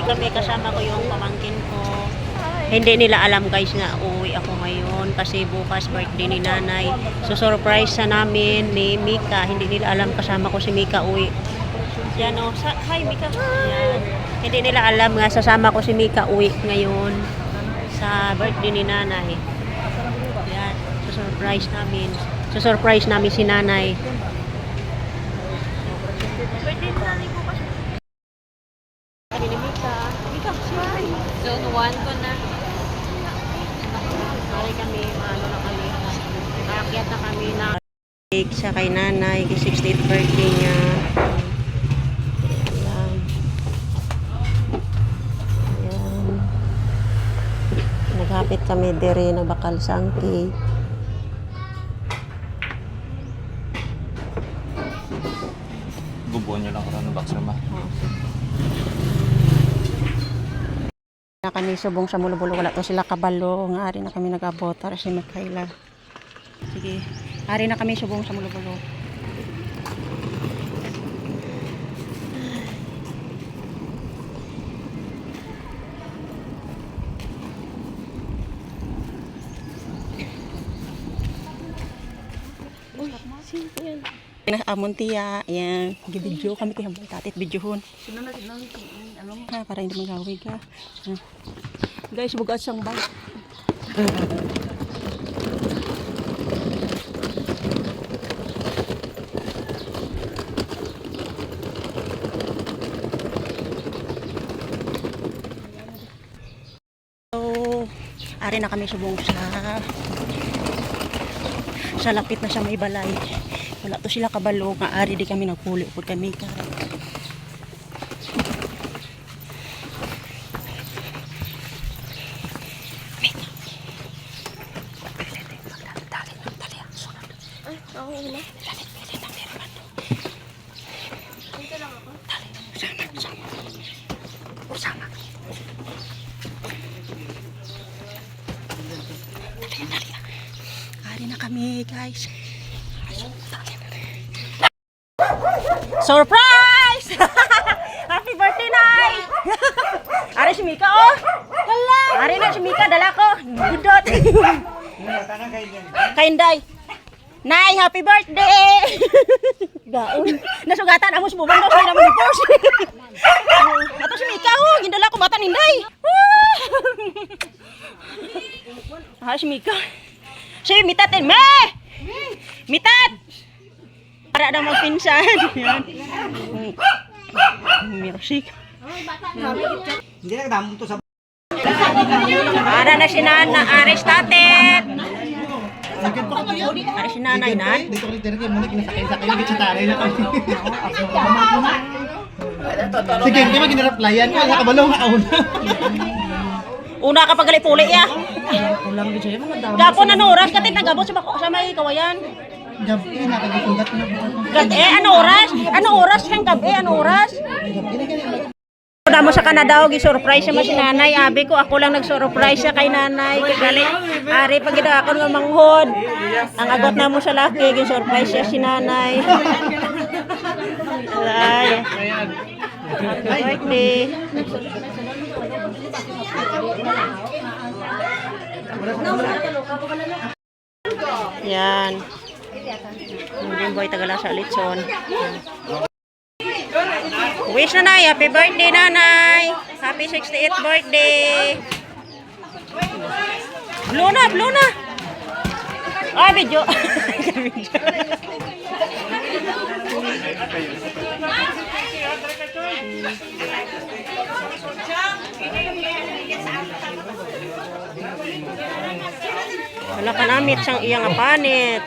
kami, kasama ko yung pamangkin ko. Hindi nila alam guys na uuwi ako ngayon kasi bukas birthday ni nanay. So surprise sa namin ni Mika. Hindi nila alam kasama ko si Mika uwi. Yan o. Hi Mika. Yan. Hindi nila alam nga sasama ko si Mika uwi ngayon sa birthday ni nanay. Yan. So surprise namin si nanay. Birthday ni nanay bukas. Kami ni Mika. Mika, hi. Zone 1 ko na. Sorry kami, ano na kami. Nakakyat na kami na cake sa kay nanay, 68th birthday niya. Ayan. Ayan. Naghapit kami dire, nagbakal sang cake. Bubuan nyo lang karoon ng boxer ma. Na kami subong sa Mulo-Bulo, wala to sila kabalo, nga ari na kami nag-abot para si Mikaela. Sige, ari na kami subong sa Mulo-Bulo. Uy, sino yan? Amon tiya, yan, gibidyo kami kaya tatit bidyuhon. Ha, para hindi magawig ka. Guys, bugat sang bag. So, ari na kami subong sa lapit na sa may balay. Wala to sila kabalo, nga ari di kami nagpuli upod kami ka. Sama. Dali. Ari na kami, guys. Surprise! Happy birthday, Nay! Ari si Mika, oh! Hala! Ari na si Mika, dala ko. Gudot. Kainday. Nay, happy birthday! Gaon. Nasugatan, amos mo bang daw sa'yo naman ni Porsche. Ato si Mika, oh! Gindala ko bata ni Nay. Ari si Mika. Siya, mitat eh. Mitat! Para na magpinsan. Yan. Mirosik. Hindi na kadamong to sa... Para na si Nana. Aris tatet. Aris si Nanay, Nan. Dito ko nito rin muna kinasakay-sakay na gitsitari na kami. Sige, hindi mag-replyan ko. Nakabalong ako na. Una ka paggalipuli ya. Gapon ano oras katit nagabot sa may kawayan. Gabi, nakagisulat na po. Gabi, ano oras? Ano oras kang gabi? Ano oras? Damo sa Canada og gi-surprise siya si nanay. Abi ko ako lang nag-surprise siya kay nanay. Gali, ari pag gidakon nga manghod. Ang agot na mo sa laki, gi-surprise siya si nanay. Ay. Happy birthday. Yan. Yung boy tagala sa litson. Wish nanay, happy birthday nanay. Happy 68th birthday. Blue na. Ah, video. Wala ka namit siyang iyang apanit.